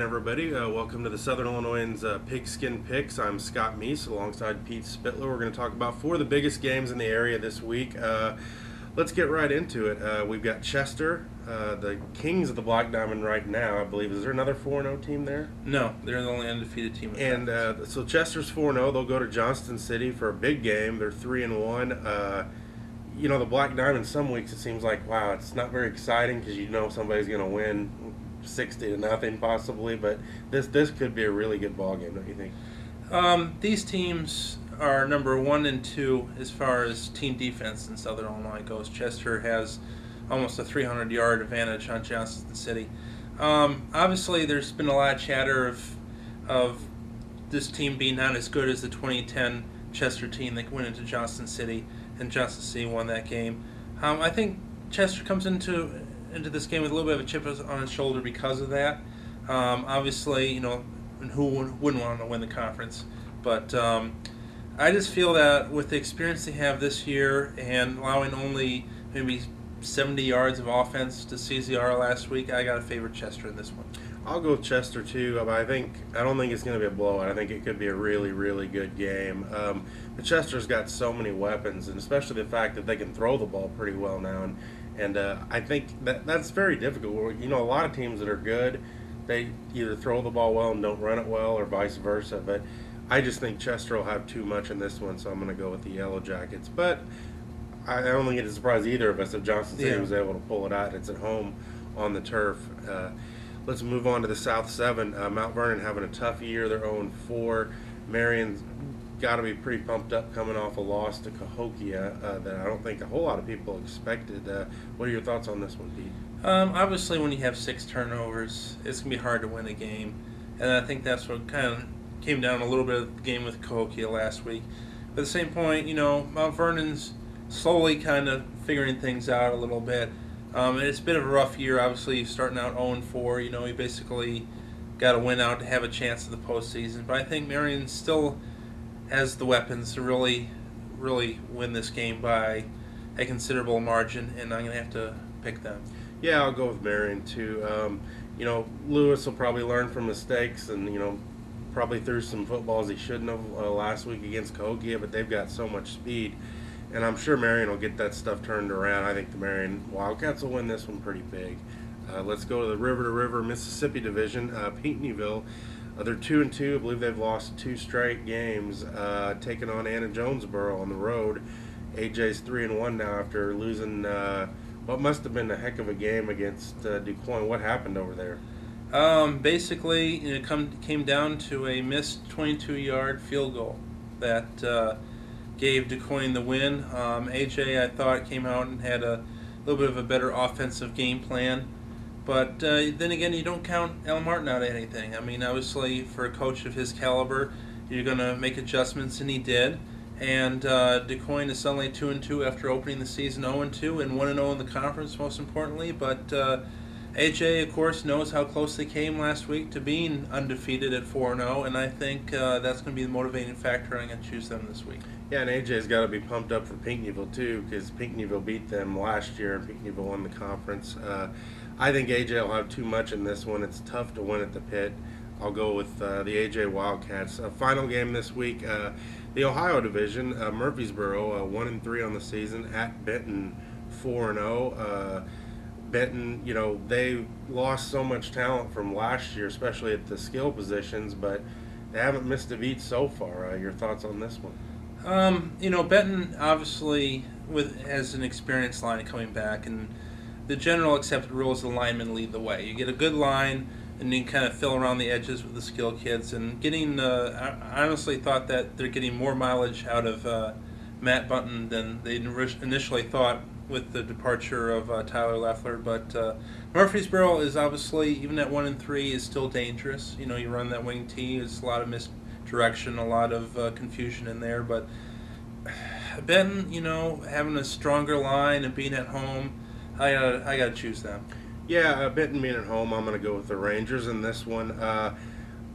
everybody. Welcome to the Southern Illinoisans Pigskin Picks. I'm Scott Meese alongside Pete Spitler. We're going to talk about four of the biggest games in the area this week. Let's get right into it. We've got Chester, the kings of the Black Diamond right now, I believe. Is there another 4-0 team there? No, they're the only undefeated team. And so Chester's 4-0. They'll go to Johnston City for a big game. They're 3-1. The Black Diamond, some weeks it seems like, wow, it's not very exciting because you know somebody's going to win 60-0 possibly, but this could be a really good ball game, don't you think? These teams are number 1 and 2 as far as team defense in Southern Illinois goes. Chester has almost a 300-yard advantage on Johnston City. Obviously, there's been a lot of chatter of this team being not as good as the 2010 Chester team that went into Johnston City, and Johnston City won that game. I think Chester comes into this game with a little bit of a chip on his shoulder because of that. Obviously, and who wouldn't want to win the conference? But I just feel that with the experience they have this year and allowing only maybe 70 yards of offense to CZR last week, I got to favor Chester in this one. I'll go with Chester too, but I don't think it's going to be a blowout. I think it could be a really, really good game. But Chester's got so many weapons, and especially the fact that they can throw the ball pretty well now. And I think that's very difficult. A lot of teams that are good, they either throw the ball well and don't run it well, or vice versa. But I just think Chester will have too much in this one, so I'm going to go with the Yellow Jackets. But I don't think it'd surprise either of us if Johnson City was able to pull it out. It's at home on the turf. Let's move on to the South 7. Mount Vernon having a tough year. They're 0-4. Marion's got to be pretty pumped up coming off a loss to Cahokia that I don't think a whole lot of people expected. What are your thoughts on this one, Pete? Obviously, when you have 6 turnovers, it's going to be hard to win a game. And I think that's what kind of came down a little bit of the game with Cahokia last week. But at the same point, Mount Vernon's slowly kind of figuring things out a little bit. It's a bit of a rough year, obviously, starting out 0-4. You basically got to win out to have a chance in the postseason. But I think Marion still has the weapons to really, really win this game by a considerable margin, and I'm going to have to pick them. Yeah, I'll go with Marion, too. Lewis will probably learn from mistakes and, probably threw some footballs he shouldn't have last week against Cahokia, but they've got so much speed. And I'm sure Marion will get that stuff turned around. I think the Marion Wildcats will win this one pretty big. Let's go to the River Mississippi Division. Pinckneyville, they're 2-2. I believe they've lost 2 straight games, taking on Anna Jonesboro on the road. AJ's 3-1 now after losing what must have been a heck of a game against DuQuoin. What happened over there? Basically, it came down to a missed 22-yard field goal that gave DuQuoin the win. AJ, I thought, came out and had a little bit of a better offensive game plan. But then again, you don't count Al Martin out of anything. I mean, obviously, for a coach of his caliber, you're going to make adjustments, and he did. And DuQuoin is suddenly 2-2 after opening the season 0-2 and 1-0 in the conference, most importantly. But AJ, of course, knows how close they came last week to being undefeated at 4-0, and I think that's going to be the motivating factor. I'm going to choose them this week. Yeah, and AJ's got to be pumped up for Pinckneyville, too, because Pinckneyville beat them last year, and Pinckneyville won the conference. I think AJ will have too much in this one. It's tough to win at the pit. I'll go with the AJ Wildcats. Final game this week, the Ohio Division, Murfreesboro, 1-3 on the season, at Benton, 4-0. Benton, they lost so much talent from last year, especially at the skill positions, but they haven't missed a beat so far. Your thoughts on this one? Benton obviously has an experienced line coming back, and the general accepted rule is the linemen lead the way. You get a good line, and you kind of fill around the edges with the skill kids. And I honestly thought that they're getting more mileage out of Matt Bunton than they initially thought with the departure of Tyler Leffler. But Murfreesboro is obviously, even at 1-3, is still dangerous. You run that wing T, there's a lot of misdirection, a lot of confusion in there. But Benton, having a stronger line and being at home, I gotta choose them. Yeah, Benton being at home, I'm going to go with the Rangers in this one.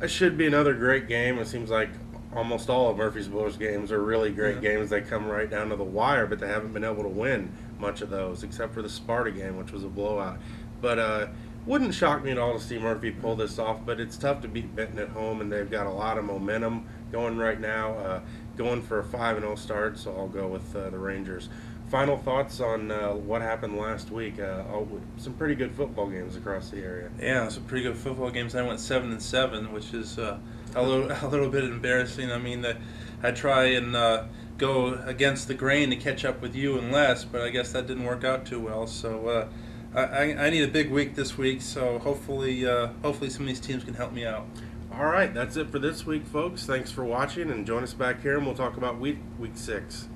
It should be another great game. It seems like almost all of Murfreesboro's games are really great games. They come right down to the wire, but they haven't been able to win much of those, except for the Sparta game, which was a blowout. But Wouldn't shock me at all to see Murphy pull this off, but it's tough to beat Benton at home, and they've got a lot of momentum going right now, going for a 5-0 start, so I'll go with the Rangers. Final thoughts on what happened last week? Some pretty good football games across the area. Yeah, some pretty good football games. I went 7-7, which is a little bit embarrassing. I mean, I try and go against the grain to catch up with you and Les, but I guess that didn't work out too well. So I need a big week this week. So hopefully some of these teams can help me out. All right, that's it for this week, folks. Thanks for watching, and join us back here, and we'll talk about week 6.